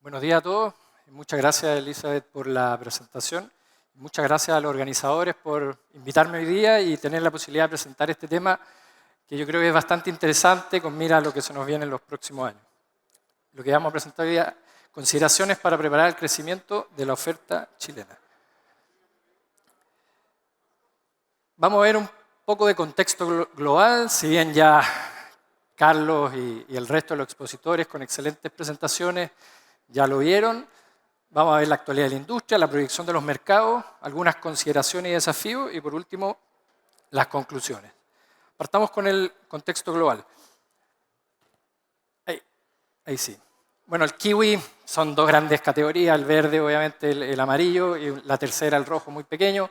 Buenos días a todos. Muchas gracias, Elizabeth, por la presentación. Muchas gracias a los organizadores por invitarme hoy día y tener la posibilidad de presentar este tema que yo creo que es bastante interesante con mira a lo que se nos viene en los próximos años. Lo que vamos a presentar hoy día, consideraciones para preparar el crecimiento de la oferta chilena. Vamos a ver un poco de contexto global, si bien ya Carlos y el resto de los expositores con excelentes presentaciones ya lo vieron. Vamos a ver la actualidad de la industria, la proyección de los mercados, algunas consideraciones y desafíos y, por último, las conclusiones. Partamos con el contexto global. Ahí sí. Bueno, el kiwi son dos grandes categorías, el verde, obviamente, el amarillo, y la tercera, el rojo, muy pequeño.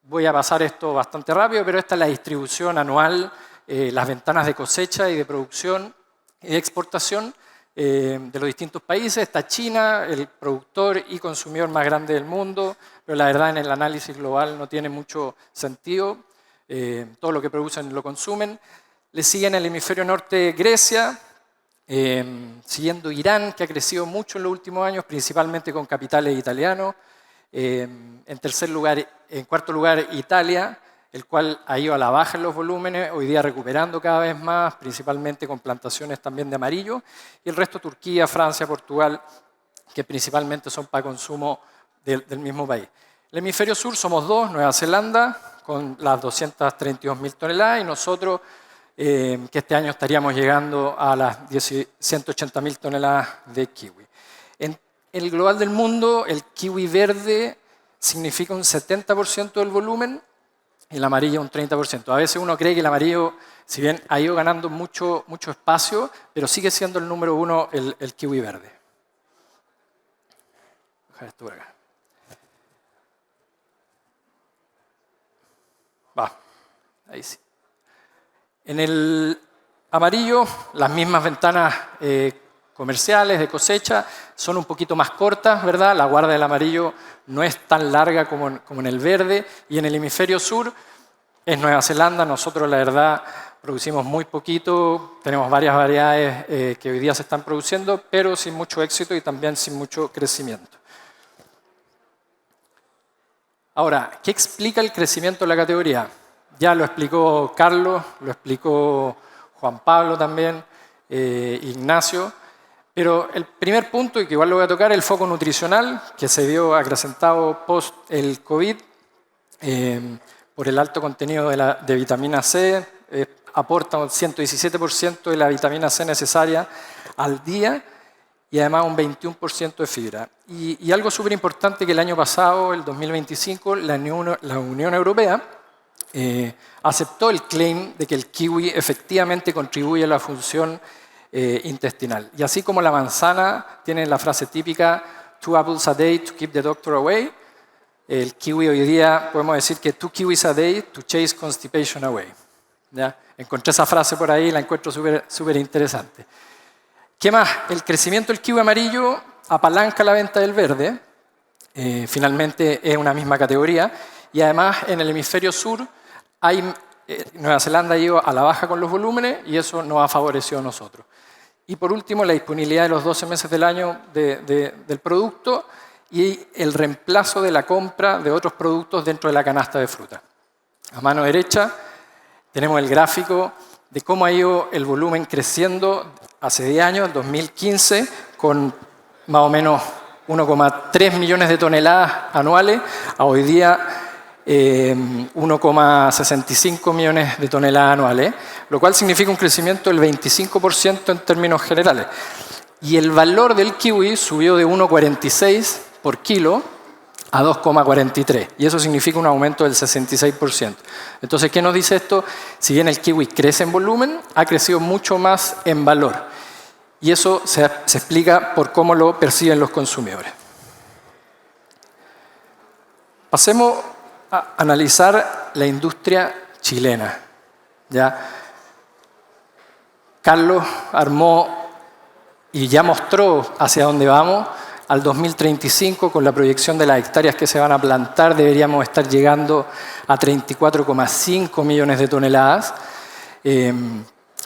Voy a pasar esto bastante rápido, pero esta es la distribución anual, las ventanas de cosecha y de producción y de exportación de los distintos países. Está China, el productor y consumidor más grande del mundo, pero la verdad en el análisis global no tiene mucho sentido. Todo lo que producen lo consumen. Le sigue en el hemisferio norte Grecia, siguiendo Irán, que ha crecido mucho en los últimos años, principalmente con capitales italianos. En cuarto lugar, Italia, el cual ha ido a la baja en los volúmenes, hoy día recuperando cada vez más, principalmente con plantaciones también de amarillo. Y el resto, Turquía, Francia, Portugal, que principalmente son para consumo del mismo país. El hemisferio sur somos dos, Nueva Zelanda, con las 232.000 toneladas, y nosotros, que este año estaríamos llegando a las 180.000 toneladas de kiwi. En el global del mundo, el kiwi verde significa un 70% del volumen y el amarillo un 30%. A veces uno cree que el amarillo, si bien ha ido ganando mucho espacio, pero sigue siendo el número uno el kiwi verde. Dejar esto por acá. Ahí sí. En el amarillo, las mismas ventanas comerciales de cosecha son un poquito más cortas, ¿verdad? La guarda del amarillo no es tan larga como en el verde. Y en el hemisferio sur es Nueva Zelanda. Nosotros, la verdad, producimos muy poquito. Tenemos varias variedades que hoy día se están produciendo, pero sin mucho éxito y también sin mucho crecimiento. Ahora, ¿qué explica el crecimiento de la categoría? Ya lo explicó Carlos, lo explicó Juan Pablo también, Ignacio. Pero el primer punto, y que igual lo voy a tocar, es el foco nutricional, que se vio acrecentado post el COVID por el alto contenido de vitamina C. Aporta un 117% de la vitamina C necesaria al día y además un 21% de fibra. Y algo súper importante que el año pasado, el 2025, la Unión Europea aceptó el claim de que el kiwi efectivamente contribuye a la función intestinal. Y así como la manzana tiene la frase típica 2 apples a day to keep the doctor away, el kiwi hoy día podemos decir que 2 kiwis a day to chase constipation away. ¿Ya? Encontré esa frase por ahí y la encuentro súper interesante. ¿Qué más? El crecimiento del kiwi amarillo apalanca la venta del verde. Finalmente es una misma categoría. Y además en el hemisferio sur Nueva Zelanda ha ido a la baja con los volúmenes y eso nos ha favorecido a nosotros. Y por último, la disponibilidad de los 12 meses del año del producto y el reemplazo de la compra de otros productos dentro de la canasta de fruta. A mano derecha tenemos el gráfico de cómo ha ido el volumen creciendo hace 10 años, 2015, con más o menos 1,3 millones de toneladas anuales, a hoy día 1,65 millones de toneladas anuales, lo cual significa un crecimiento del 25% en términos generales. Y el valor del kiwi subió de 1,46 por kilo a 2,43, y eso significa un aumento del 66%. Entonces, ¿qué nos dice esto? Si bien el kiwi crece en volumen, ha crecido mucho más en valor. Y eso se explica por cómo lo perciben los consumidores. Pasemos a analizar la industria chilena. ¿Ya? Carlos armó y ya mostró hacia dónde vamos. Al 2035, con la proyección de las hectáreas que se van a plantar, deberíamos estar llegando a 34,5 millones de toneladas.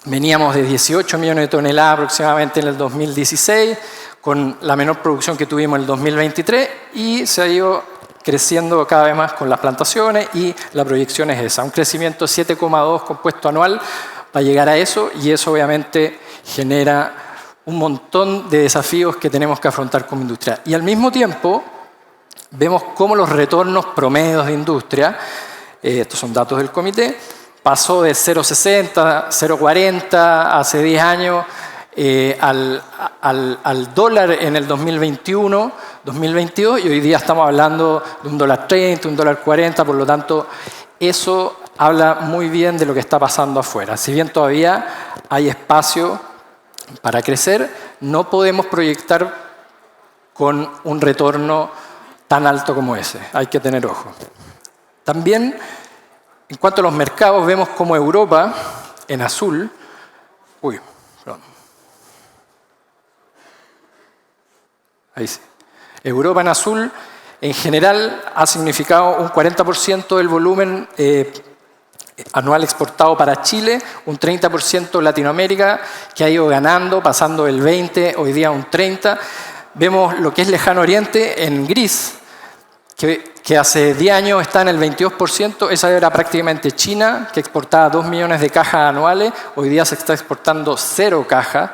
Veníamos de 18 millones de toneladas aproximadamente en el 2016, con la menor producción que tuvimos en el 2023 y se ha ido creciendo cada vez más con las plantaciones y la proyección es esa, un crecimiento 7,2 compuesto anual para llegar a eso y eso obviamente genera un montón de desafíos que tenemos que afrontar como industria. Y al mismo tiempo vemos cómo los retornos promedios de industria, estos son datos del comité, pasó de 0,60, 0,40 hace 10 años al dólar en el 2021, 2022 y hoy día estamos hablando de $1.30, $1.40, por lo tanto eso habla muy bien de lo que está pasando afuera. Si bien todavía hay espacio para crecer, no podemos proyectar con un retorno tan alto como ese. Hay que tener ojo. También, en cuanto a los mercados, vemos como Europa, en azul, ahí sí. Europa en azul, en general, ha significado un 40% del volumen anual exportado para Chile, un 30% Latinoamérica, que ha ido ganando, pasando del 20, hoy día un 30. Vemos lo que es Lejano Oriente en gris, que hace 10 años está en el 22%, esa era prácticamente China, que exportaba 2 millones de cajas anuales, hoy día se está exportando 0 cajas.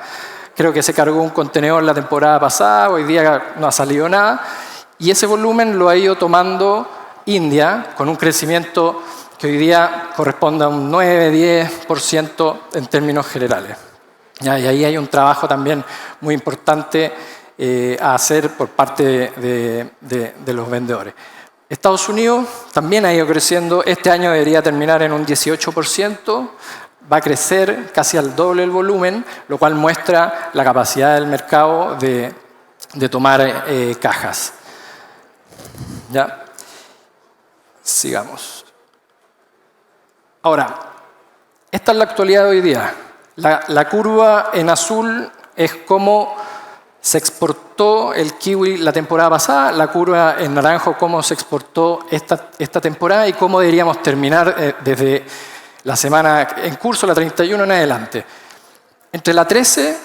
Creo que se cargó un contenedor la temporada pasada, hoy día no ha salido nada. Y ese volumen lo ha ido tomando India, con un crecimiento que hoy día corresponde a un 9-10% en términos generales. Y ahí hay un trabajo también muy importante a hacer por parte de los vendedores. Estados Unidos también ha ido creciendo, este año debería terminar en un 18%, va a crecer casi al doble el volumen, lo cual muestra la capacidad del mercado de tomar cajas. ¿Ya? Sigamos. Ahora, esta es la actualidad de hoy día. La curva en azul es cómo se exportó el kiwi la temporada pasada, la curva en naranjo cómo se exportó esta temporada y cómo deberíamos terminar desde la semana en curso, la 31 en adelante. Entre la 13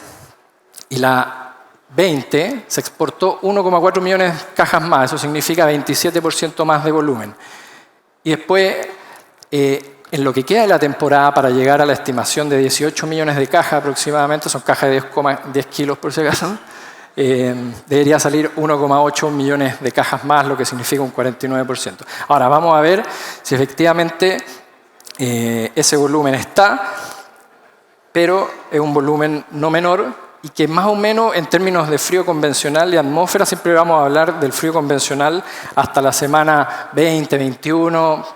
y la 20 se exportó 1,4 millones de cajas más, eso significa 27% más de volumen. Y después, en lo que queda de la temporada, para llegar a la estimación de 18 millones de cajas aproximadamente, son cajas de 10 kilos por si acaso, debería salir 1,8 millones de cajas más, lo que significa un 49%. Ahora, vamos a ver si efectivamente ese volumen está, pero es un volumen no menor y que más o menos en términos de frío convencional y atmósfera, siempre vamos a hablar del frío convencional hasta la semana 20, 21,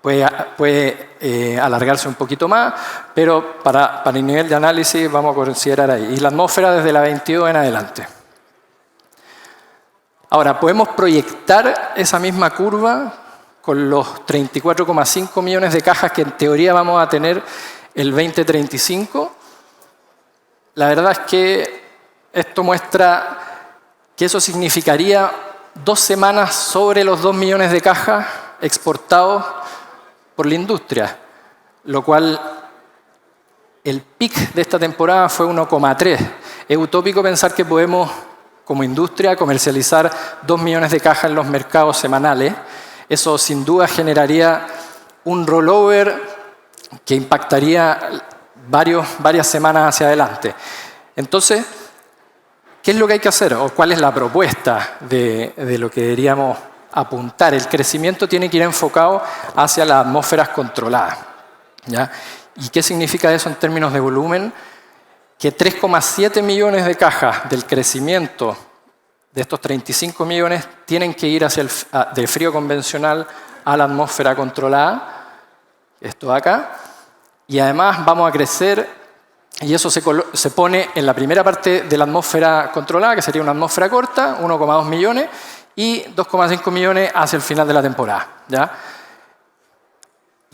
puede alargarse un poquito más, pero para el nivel de análisis vamos a considerar ahí. Y la atmósfera desde la 22 en adelante. Ahora, podemos proyectar esa misma curva con los 34,5 millones de cajas que en teoría vamos a tener el 2035. La verdad es que esto muestra que eso significaría 2 semanas sobre los 2 millones de cajas exportados por la industria, lo cual el pic de esta temporada fue 1,3. Es utópico pensar que podemos, como industria, comercializar 2 millones de cajas en los mercados semanales. Eso sin duda generaría un rollover que impactaría varias semanas hacia adelante. Entonces, ¿qué es lo que hay que hacer? ¿O cuál es la propuesta de lo que deberíamos apuntar? El crecimiento tiene que ir enfocado hacia las atmósferas controladas, ¿ya? ¿Y qué significa eso en términos de volumen? Que 3,7 millones de cajas del crecimiento de estos 35 millones tienen que ir hacia del frío convencional a la atmósfera controlada, esto de acá, y además vamos a crecer, y eso se pone en la primera parte de la atmósfera controlada, que sería una atmósfera corta, 1,2 millones, y 2,5 millones hacia el final de la temporada, ¿ya?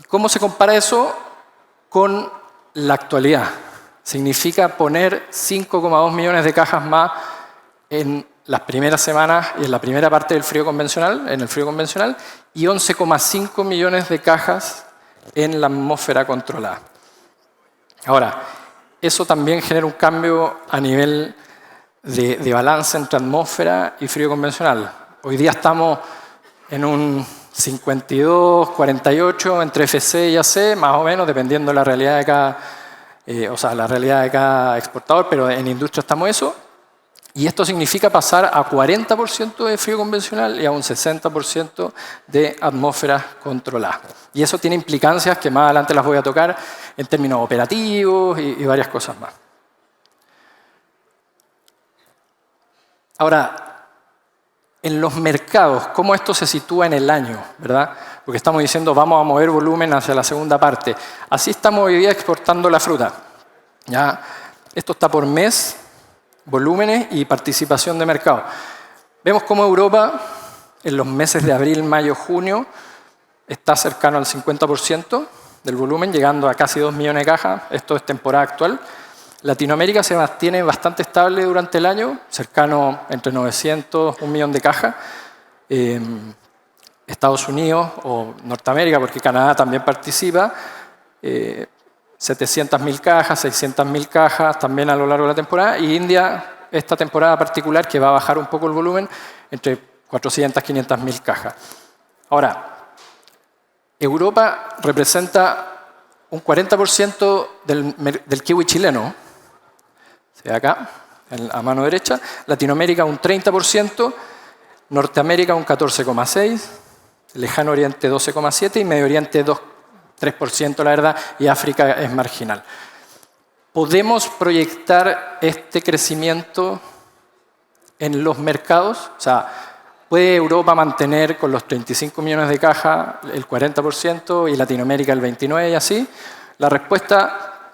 ¿Cómo se compara eso con la actualidad? Significa poner 5,2 millones de cajas más en las primeras semanas y en la primera parte del frío convencional, en el frío convencional, y 11,5 millones de cajas en la atmósfera controlada. Ahora, eso también genera un cambio a nivel de balance entre atmósfera y frío convencional. Hoy día estamos en un 52, 48 entre FC y AC, más o menos, dependiendo de la realidad de cada, la realidad de cada exportador, pero en industria estamos eso. Y esto significa pasar a 40% de frío convencional y a un 60% de atmósfera controlada. Y eso tiene implicancias que más adelante las voy a tocar en términos operativos y varias cosas más. Ahora, en los mercados, ¿cómo esto se sitúa en el año? ¿Verdad? Porque estamos diciendo vamos a mover volumen hacia la segunda parte. Así estamos hoy día exportando la fruta. ¿Ya? Esto está por mes, volúmenes y participación de mercado. Vemos cómo Europa, en los meses de abril, mayo, junio, está cercano al 50% del volumen, llegando a casi 2 millones de cajas. Esto es temporada actual. Latinoamérica se mantiene bastante estable durante el año, cercano entre 900 1 millón de cajas. Estados Unidos o Norteamérica, porque Canadá también participa, 700.000 cajas, 600.000 cajas también a lo largo de la temporada. Y India, esta temporada particular, que va a bajar un poco el volumen, entre 400.000 500.000 cajas. Ahora, Europa representa un 40% del kiwi chileno, se ve acá, a mano derecha. Latinoamérica un 30%, Norteamérica un 14,6%, Lejano Oriente 12,7% y Medio Oriente 3%, la verdad, y África es marginal. ¿Podemos proyectar este crecimiento en los mercados? O sea, ¿puede Europa mantener con los 35 millones de cajas el 40% y Latinoamérica el 29% y así? La respuesta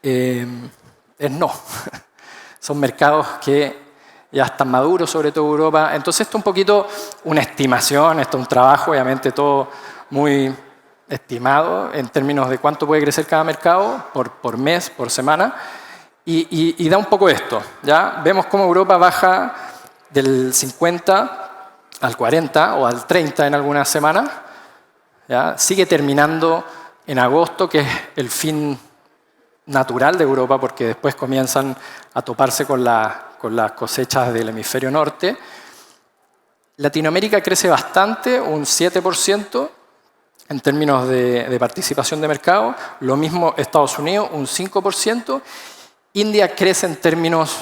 es no. Son mercados que ya están maduros, sobre todo Europa. Entonces esto es un poquito una estimación, esto es un trabajo, obviamente todo muy estimado en términos de cuánto puede crecer cada mercado por mes, por semana, y da un poco esto. ¿Ya? Vemos cómo Europa baja del 50 al 40 o al 30 en algunas semanas. ¿Ya? Sigue terminando en agosto, que es el fin natural de Europa, porque después comienzan a toparse con las cosechas del hemisferio norte. Latinoamérica crece bastante, un 7% en términos de participación de mercado. Lo mismo Estados Unidos, un 5%. India crece en términos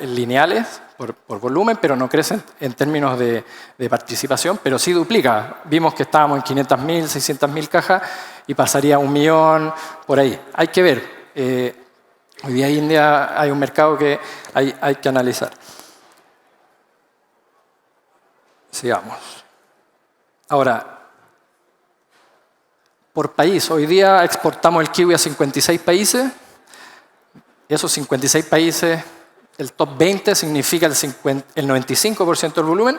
lineales, por volumen, pero no crece en términos de participación, pero sí duplica. Vimos que estábamos en 500.000, 600.000 cajas y pasaría a 1 millón, por ahí. Hay que ver. Hoy día en India hay un mercado que hay que analizar. Sigamos. Ahora, por país, hoy día exportamos el kiwi a 56 países. Esos 56 países, el top 20 significa el 95% del volumen.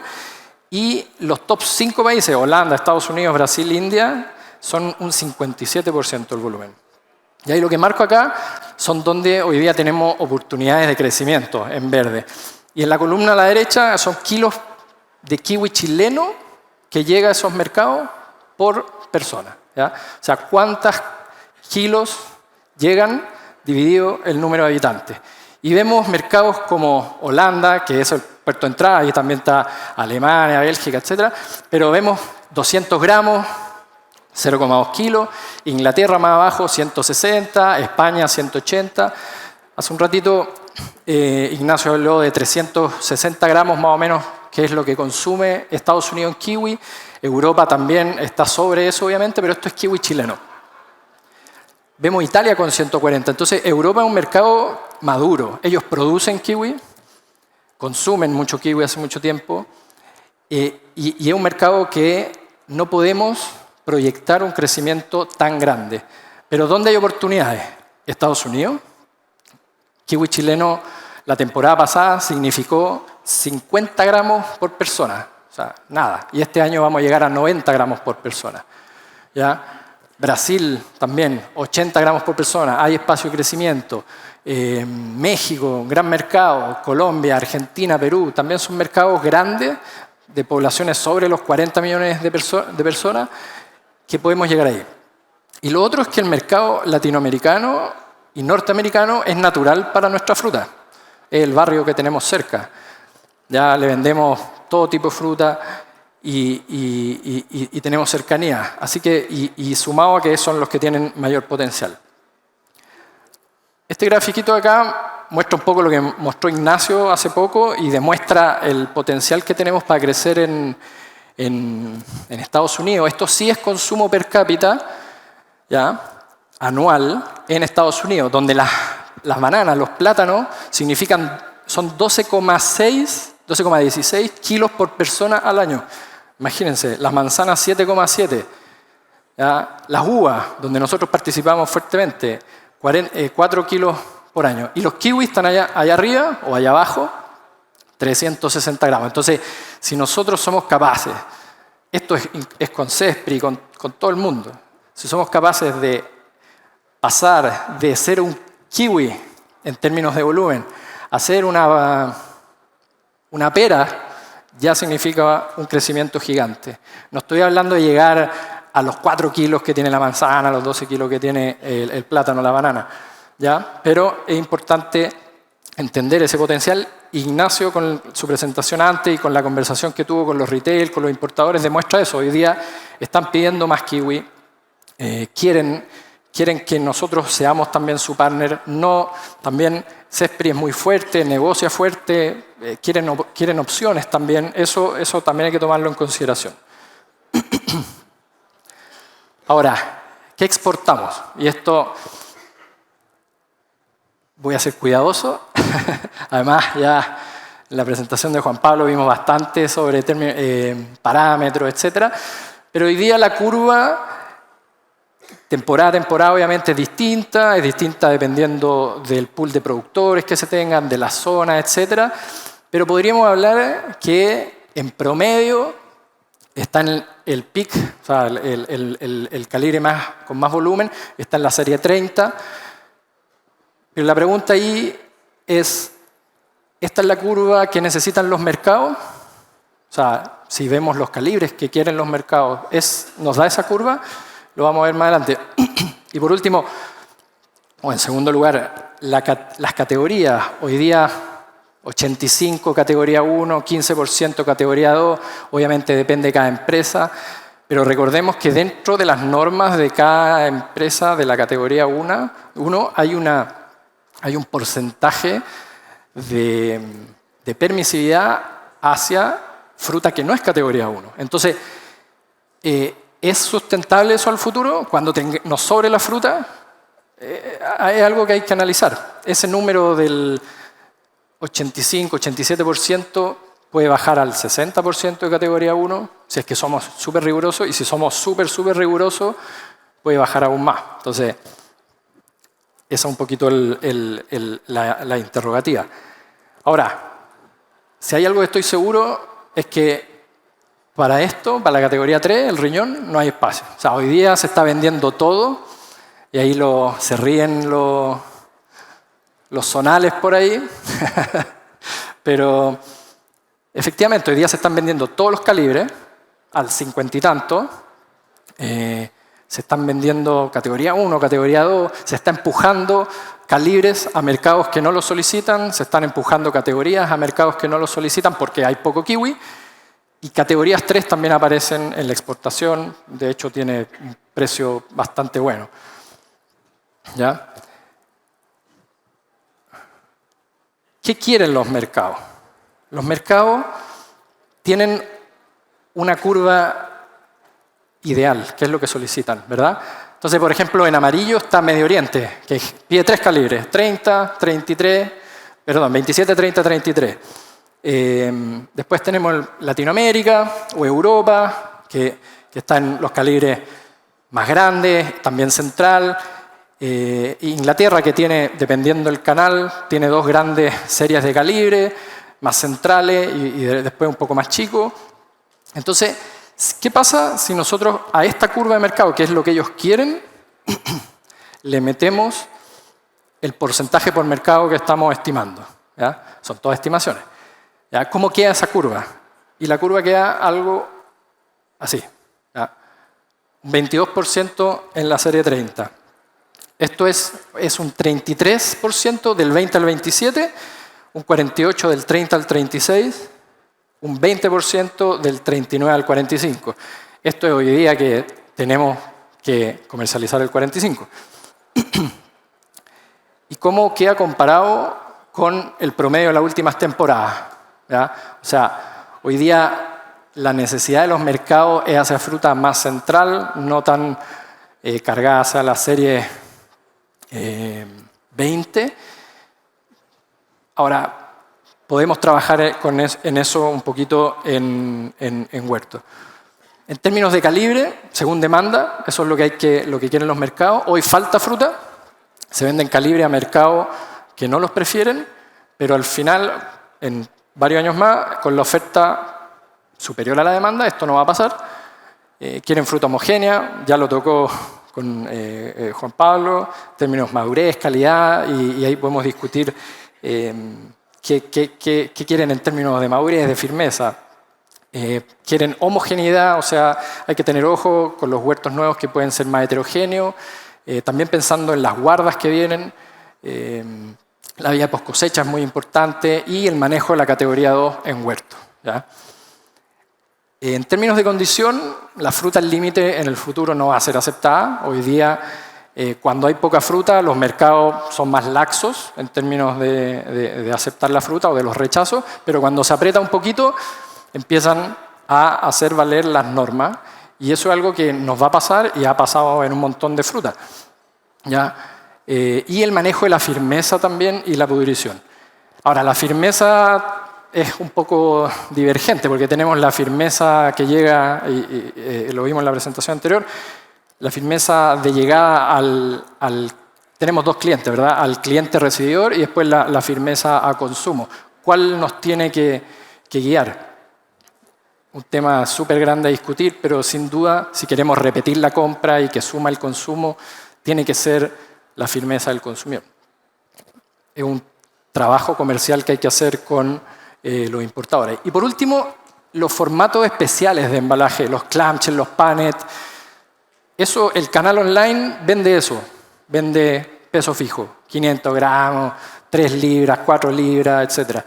Y los top 5 países, Holanda, Estados Unidos, Brasil, India, son un 57% del volumen. Y ahí lo que marco acá son donde hoy día tenemos oportunidades de crecimiento, en verde. Y en la columna a la derecha son kilos de kiwi chileno que llega a esos mercados por persona. ¿Ya? O sea, cuántos kilos llegan dividido el número de habitantes. Y vemos mercados como Holanda, que es el puerto de entrada, y también está Alemania, Bélgica, etc. Pero vemos 200 gramos, 0,2 kilos, Inglaterra más abajo 160, España 180. Hace un ratito Ignacio habló de 360 gramos más o menos, que es lo que consume Estados Unidos en kiwi. Europa también está sobre eso, obviamente, pero esto es kiwi chileno. Vemos Italia con 140. Entonces, Europa es un mercado maduro. Ellos producen kiwi, consumen mucho kiwi hace mucho tiempo, y es un mercado que no podemos proyectar un crecimiento tan grande. Pero ¿dónde hay oportunidades? Estados Unidos. Kiwi chileno la temporada pasada significó 50 gramos por persona. O sea, nada. Y este año vamos a llegar a 90 gramos por persona. ¿Ya? Brasil también, 80 gramos por persona. Hay espacio de crecimiento. México, un gran mercado. Colombia, Argentina, Perú, también son mercados grandes de poblaciones sobre los 40 millones de personas que podemos llegar ahí. Y lo otro es que el mercado latinoamericano y norteamericano es natural para nuestra fruta. es el barrio que tenemos cerca. Ya le vendemos todo tipo de fruta y tenemos cercanía. Así que, y sumado a que son los que tienen mayor potencial. Este grafiquito de acá muestra un poco lo que mostró Ignacio hace poco y demuestra el potencial que tenemos para crecer en Estados Unidos. Esto sí es consumo per cápita, ¿ya?, anual en Estados Unidos, donde las bananas, los plátanos, son 12,16 kilos por persona al año. Imagínense, las manzanas 7,7. Las uvas, donde nosotros participamos fuertemente, 4 kilos por año. Y los kiwis están allá arriba o allá abajo, 360 gramos. Entonces, si nosotros somos capaces, esto es con CESPRI, con todo el mundo, si somos capaces de pasar de ser un kiwi en términos de volumen a ser una pera, ya significa un crecimiento gigante. No estoy hablando de llegar a los 4 kilos que tiene la manzana, a los 12 kilos que tiene el plátano, la banana, ¿ya? Pero es importante entender ese potencial. Ignacio, con su presentación antes y con la conversación que tuvo con los retail, con los importadores, demuestra eso. Hoy día están pidiendo más kiwi, quieren que nosotros seamos también su partner. También CESPRI es muy fuerte, negocia fuerte, quieren opciones también. Eso también hay que tomarlo en consideración. Ahora, ¿qué exportamos? Y esto voy a ser cuidadoso. Además, ya en la presentación de Juan Pablo vimos bastante sobre parámetros, etc. Pero hoy día la curva, temporada a temporada, obviamente es distinta dependiendo del pool de productores que se tengan, de la zona, etc. Pero podríamos hablar que en promedio está en el peak, o sea, el calibre con más volumen, está en la serie 30. Pero la pregunta ahí es, ¿esta es la curva que necesitan los mercados? O sea, si vemos los calibres que quieren los mercados, ¿nos da esa curva? Lo vamos a ver más adelante. Y por último, o en segundo lugar, las categorías. Hoy día 85 categoría 1, 15% categoría 2, obviamente depende de cada empresa, pero recordemos que dentro de las normas de cada empresa de la categoría 1 hay un porcentaje de permisividad hacia fruta que no es categoría 1. Entonces, ¿es sustentable eso al futuro? Cuando nos sobre la fruta, es algo que hay que analizar. Ese número del 85-87% puede bajar al 60% de categoría 1, si es que somos súper rigurosos, y si somos súper rigurosos, puede bajar aún más. Entonces, esa es un poquito la interrogativa. Ahora, si hay algo que estoy seguro, es que para esto, para la categoría 3, el riñón, no hay espacio. O sea, hoy día se está vendiendo todo, y ahí se ríen los zonales por ahí, pero efectivamente hoy día se están vendiendo todos los calibres al 50 y tanto, se están vendiendo categoría 1, categoría 2, se está empujando calibres a mercados que no los solicitan, se están empujando categorías a mercados que no los solicitan porque hay poco kiwi, y categorías 3 también aparecen en la exportación, de hecho tiene un precio bastante bueno. ¿Ya? ¿Qué quieren los mercados? Los mercados tienen una curva ideal, que es lo que solicitan, ¿verdad? Entonces, por ejemplo, en amarillo está Medio Oriente, que pide 3 calibres, 27, 30, 33. Después tenemos Latinoamérica o Europa, que está en los calibres más grandes, también central. Inglaterra, que tiene, dependiendo del canal, tiene 2 grandes series de calibre, más centrales y después un poco más chicos. Entonces, ¿qué pasa si nosotros a esta curva de mercado, que es lo que ellos quieren, le metemos el porcentaje por mercado que estamos estimando? ¿Ya? Son todas estimaciones. ¿Ya? ¿Cómo queda esa curva? Y la curva queda algo así. ¿Ya? Un 22% en la serie 30. Esto es un 33% del 20 al 27, un 48% del 30 al 36, un 20% del 39 al 45. Esto es hoy día que tenemos que comercializar el 45. ¿Y cómo queda comparado con el promedio de las últimas temporadas? ¿Ya? O sea, hoy día la necesidad de los mercados es hacia fruta más central, no tan cargada hacia la serie 20. Ahora, podemos trabajar en eso un poquito en huerto. En términos de calibre, según demanda, eso es lo que quieren los mercados. Hoy falta fruta, se venden calibre a mercados que no los prefieren, pero al final, en varios años más, con la oferta superior a la demanda, esto no va a pasar. Quieren fruta homogénea, ya lo tocó con Juan Pablo, términos madurez, calidad, y ahí podemos discutir qué quieren en términos de madurez, de firmeza. Quieren homogeneidad, o sea, hay que tener ojo con los huertos nuevos que pueden ser más heterogéneos, también pensando en las guardas que vienen, la vida post cosecha es muy importante y el manejo de la categoría 2 en huerto, ¿ya? En términos de condición, la fruta al límite en el futuro no va a ser aceptada. Hoy día, cuando hay poca fruta, los mercados son más laxos en términos de aceptar la fruta o de los rechazos, pero cuando se aprieta un poquito, empiezan a hacer valer las normas. Y eso es algo que nos va a pasar y ha pasado en un montón de frutas, ¿ya? Y el manejo de la firmeza también y la pudrición. Ahora, la firmeza es un poco divergente, porque tenemos la firmeza que llega, y lo vimos en la presentación anterior, la firmeza de llegada tenemos dos clientes, ¿verdad? Al cliente recibidor y después la firmeza a consumo. ¿Cuál nos tiene que guiar? Un tema súper grande a discutir, pero sin duda, si queremos repetir la compra y que suma el consumo, tiene que ser la firmeza del consumidor. Es un trabajo comercial que hay que hacer con los importadores. Y por último, los formatos especiales de embalaje, los clamshells, los panet. Eso, el canal online vende eso, vende peso fijo, 500 gramos, 3 libras, 4 libras, etc.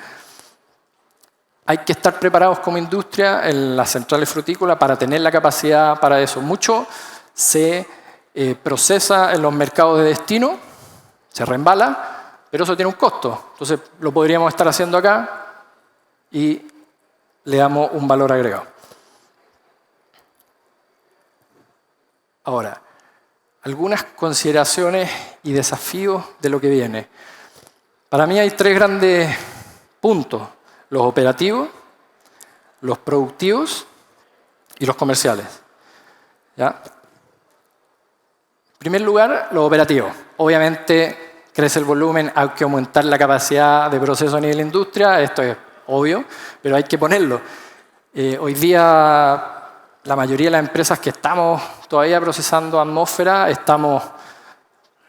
Hay que estar preparados como industria en las centrales frutícolas para tener la capacidad para eso. Mucho se procesa en los mercados de destino, se reembala, pero eso tiene un costo. Entonces lo podríamos estar haciendo acá y le damos un valor agregado. Ahora, algunas consideraciones y desafíos de lo que viene. Para mí hay 3 grandes puntos: los operativos, los productivos y los comerciales, ¿ya? En primer lugar, los operativos. Obviamente crece el volumen, hay que aumentar la capacidad de proceso a nivel industria, esto es obvio, pero hay que ponerlo. Hoy día la mayoría de las empresas que estamos todavía procesando atmósfera estamos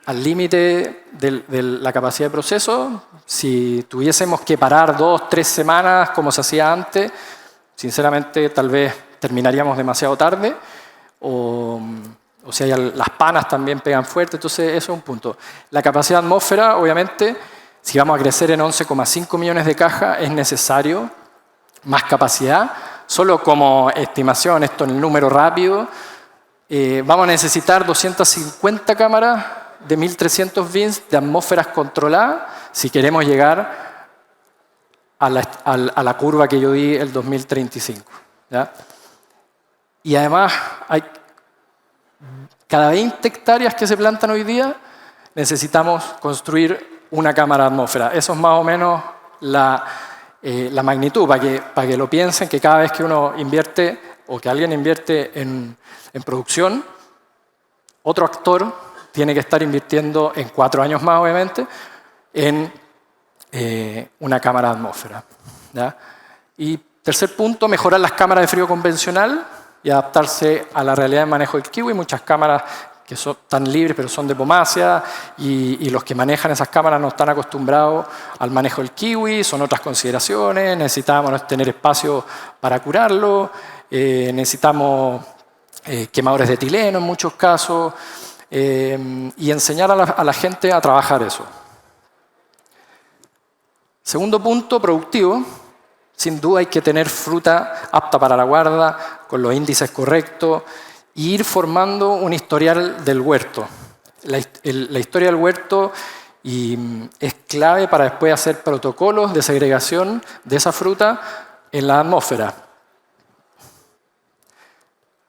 al límite de la capacidad de proceso. Si tuviésemos que parar 2 o 3 semanas como se hacía antes, sinceramente tal vez terminaríamos demasiado tarde, o si hay las panas también pegan fuerte, entonces eso es un punto. La capacidad de atmósfera, obviamente, si vamos a crecer en 11,5 millones de cajas, es necesario más capacidad. Solo como estimación, esto en el número rápido, vamos a necesitar 250 cámaras de 1300 bins de atmósferas controladas si queremos llegar a la curva que yo di el 2035, ¿ya? Y además, cada 20 hectáreas que se plantan hoy día, necesitamos construir una cámara de atmósfera. Eso es más o menos la magnitud, para que lo piensen, que cada vez que uno invierte o que alguien invierte en producción, otro actor tiene que estar invirtiendo en 4 años más, obviamente, en una cámara de atmósfera, ¿ya? Y tercer punto, mejorar las cámaras de frío convencional y adaptarse a la realidad de manejo del kiwi. Muchas cámaras que están libres pero son de pomacia y los que manejan esas cámaras no están acostumbrados al manejo del kiwi, son otras consideraciones, necesitamos tener espacio para curarlo, necesitamos quemadores de etileno en muchos casos, y enseñar a la gente a trabajar eso. Segundo punto, productivo. Sin duda hay que tener fruta apta para la guarda, con los índices correctos, e ir formando un historial del huerto. La historia del huerto es clave para después hacer protocolos de segregación de esa fruta en la atmósfera.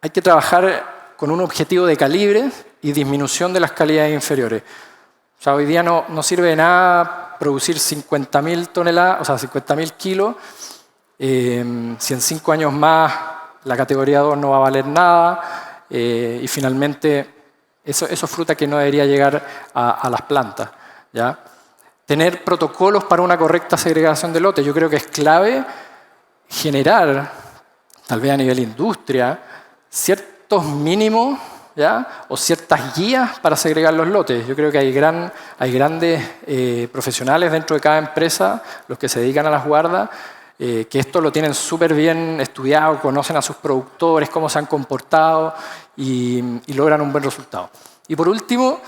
Hay que trabajar con un objetivo de calibre y disminución de las calidades inferiores. O sea, hoy día no sirve de nada producir 50.000 toneladas, o sea, 50.000 kilos, si en 5 años más la categoría 2 no va a valer nada y finalmente eso es fruta que no debería llegar a las plantas, ¿ya? Tener protocolos para una correcta segregación de lotes. Yo creo que es clave generar, tal vez a nivel industria, ciertos mínimos, ¿ya? O ciertas guías para segregar los lotes. Yo creo que hay grandes profesionales dentro de cada empresa, los que se dedican a las guardas, que esto lo tienen súper bien estudiado, conocen a sus productores, cómo se han comportado y logran un buen resultado. Y por último,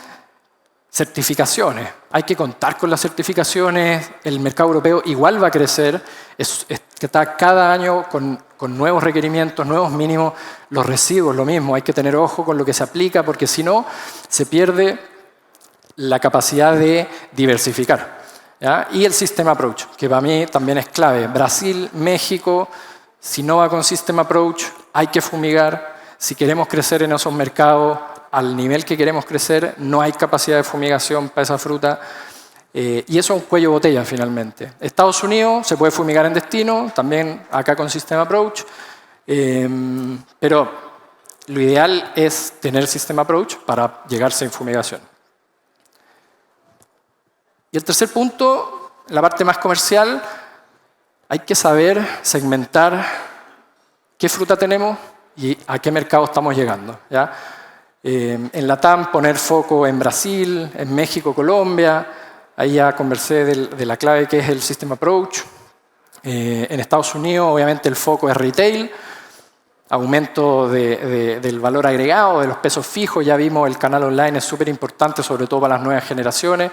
certificaciones. Hay que contar con las certificaciones. El mercado europeo igual va a crecer. Está cada año con nuevos requerimientos, nuevos mínimos. Los residuos, lo mismo. Hay que tener ojo con lo que se aplica porque si no, se pierde la capacidad de diversificar, ¿ya? Y el System Approach, que para mí también es clave. Brasil, México, si no va con System Approach, hay que fumigar. Si queremos crecer en esos mercados al nivel que queremos crecer, no hay capacidad de fumigación para esa fruta. Y eso es un cuello de botella finalmente. Estados Unidos se puede fumigar en destino, también acá con System Approach, pero lo ideal es tener System Approach para llegar sin fumigación. Y el tercer punto, la parte más comercial, hay que saber segmentar qué fruta tenemos y a qué mercado estamos llegando, ¿ya? En LATAM poner foco en Brasil, en México, Colombia. Ahí ya conversé de la clave que es el System Approach. En Estados Unidos, obviamente, el foco es retail, aumento del valor agregado, de los pesos fijos. Ya vimos el canal online es súper importante, sobre todo para las nuevas generaciones.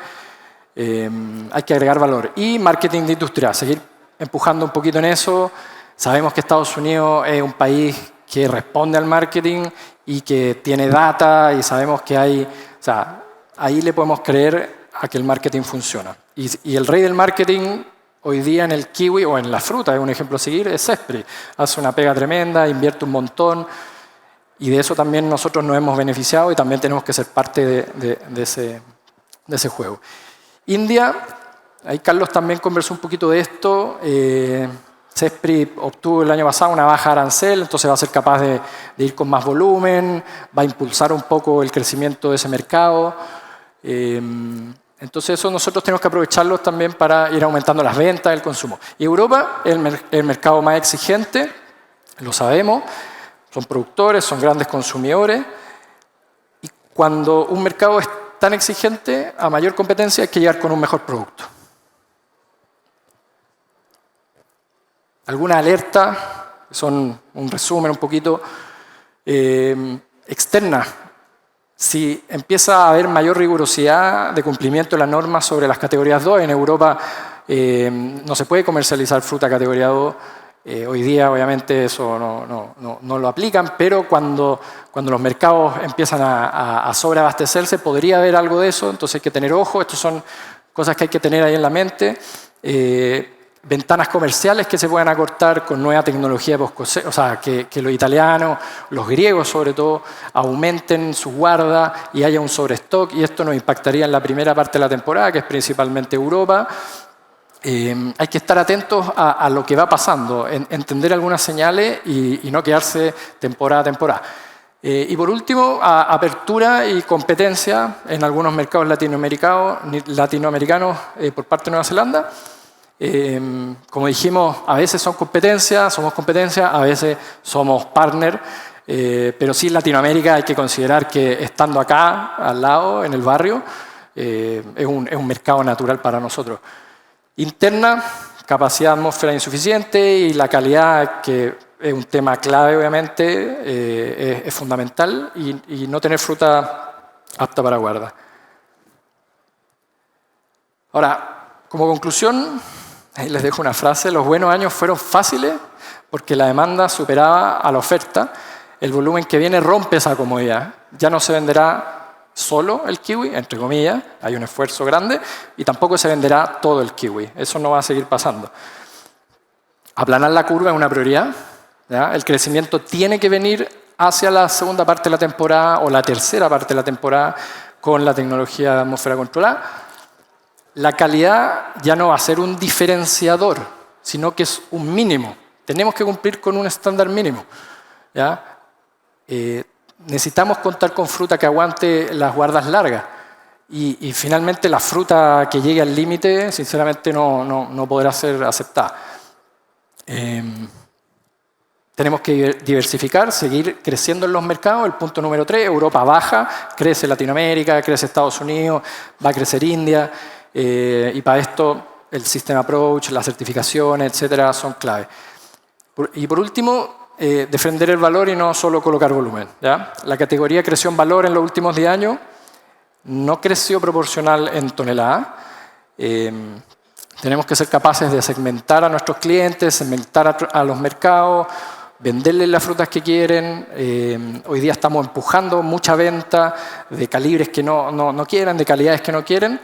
Hay que agregar valor. Y marketing de industria, seguir empujando un poquito en eso. Sabemos que Estados Unidos es un país que responde al marketing y que tiene data y sabemos que hay, o sea, ahí le podemos creer a que el marketing funciona. Y el rey del marketing hoy día en el kiwi o en la fruta, es un ejemplo a seguir, es Zespri. Hace una pega tremenda, invierte un montón y de eso también nosotros nos hemos beneficiado y también tenemos que ser parte de ese juego. India, ahí Carlos también conversó un poquito de esto. Zespri obtuvo el año pasado una baja arancel, entonces va a ser capaz de ir con más volumen, va a impulsar un poco el crecimiento de ese mercado. Entonces eso nosotros tenemos que aprovecharlo también para ir aumentando las ventas, el consumo. Y Europa es el mercado más exigente, lo sabemos, son productores, son grandes consumidores. Y cuando un mercado es tan exigente, a mayor competencia hay que llegar con un mejor producto. Algunas alertas, son un resumen un poquito, externas. Si empieza a haber mayor rigurosidad de cumplimiento de las normas sobre las categorías 2, en Europa no se puede comercializar fruta categoría 2. Hoy día, obviamente, eso no lo aplican, pero cuando los mercados empiezan a sobreabastecerse, podría haber algo de eso, entonces hay que tener ojo. Estas son cosas que hay que tener ahí en la mente. Ventanas comerciales que se puedan acortar con nueva tecnología post-cosecha, o sea, que los italianos, los griegos sobre todo, aumenten su guarda y haya un sobrestock, y esto nos impactaría en la primera parte de la temporada, que es principalmente Europa. Hay que estar atentos a lo que va pasando, entender algunas señales y no quedarse temporada a temporada. Y por último, apertura y competencia en algunos mercados latinoamericanos por parte de Nueva Zelanda. Como dijimos, a veces somos competencia, a veces somos partner, pero sí en Latinoamérica hay que considerar que estando acá, al lado, en el barrio, es un mercado natural para nosotros. Interna, capacidad atmósfera insuficiente y la calidad, que es un tema clave obviamente, es fundamental, y no tener fruta apta para guarda. Ahora, como conclusión, Ahí les dejo una frase: los buenos años fueron fáciles porque la demanda superaba a la oferta. El volumen que viene rompe esa comodidad. Ya no se venderá solo el kiwi, entre comillas, hay un esfuerzo grande, y tampoco se venderá todo el kiwi. Eso no va a seguir pasando. Aplanar la curva es una prioridad, ¿ya? El crecimiento tiene que venir hacia la segunda parte de la temporada o la tercera parte de la temporada con la tecnología de atmósfera controlada. La calidad ya no va a ser un diferenciador, sino que es un mínimo. Tenemos que cumplir con un estándar mínimo, ¿ya? Necesitamos contar con fruta que aguante las guardas largas. Y finalmente la fruta que llegue al límite, sinceramente, no podrá ser aceptada. Tenemos que diversificar, seguir creciendo en los mercados. El punto número 3, Europa baja, crece Latinoamérica, crece Estados Unidos, va a crecer India. Y para esto el System Approach, las certificaciones, etcétera, son clave. Y por último, defender el valor y no solo colocar volumen, ¿ya? La categoría creció en valor en los últimos 10 años, no creció proporcional en toneladas. Tenemos que ser capaces de segmentar a nuestros clientes, segmentar a los mercados, venderles las frutas que quieren. Hoy día estamos empujando mucha venta de calibres que no quieren, de calidades que no quieren,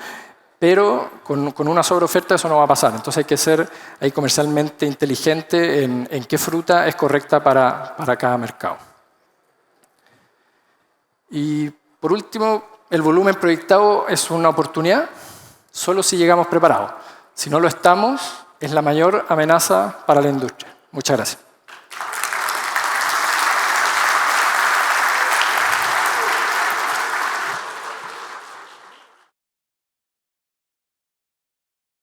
pero con una sobreoferta eso no va a pasar. Entonces hay que ser ahí comercialmente inteligente en qué fruta es correcta para cada mercado. Y por último, el volumen proyectado es una oportunidad solo si llegamos preparados. Si no lo estamos, es la mayor amenaza para la industria. Muchas gracias.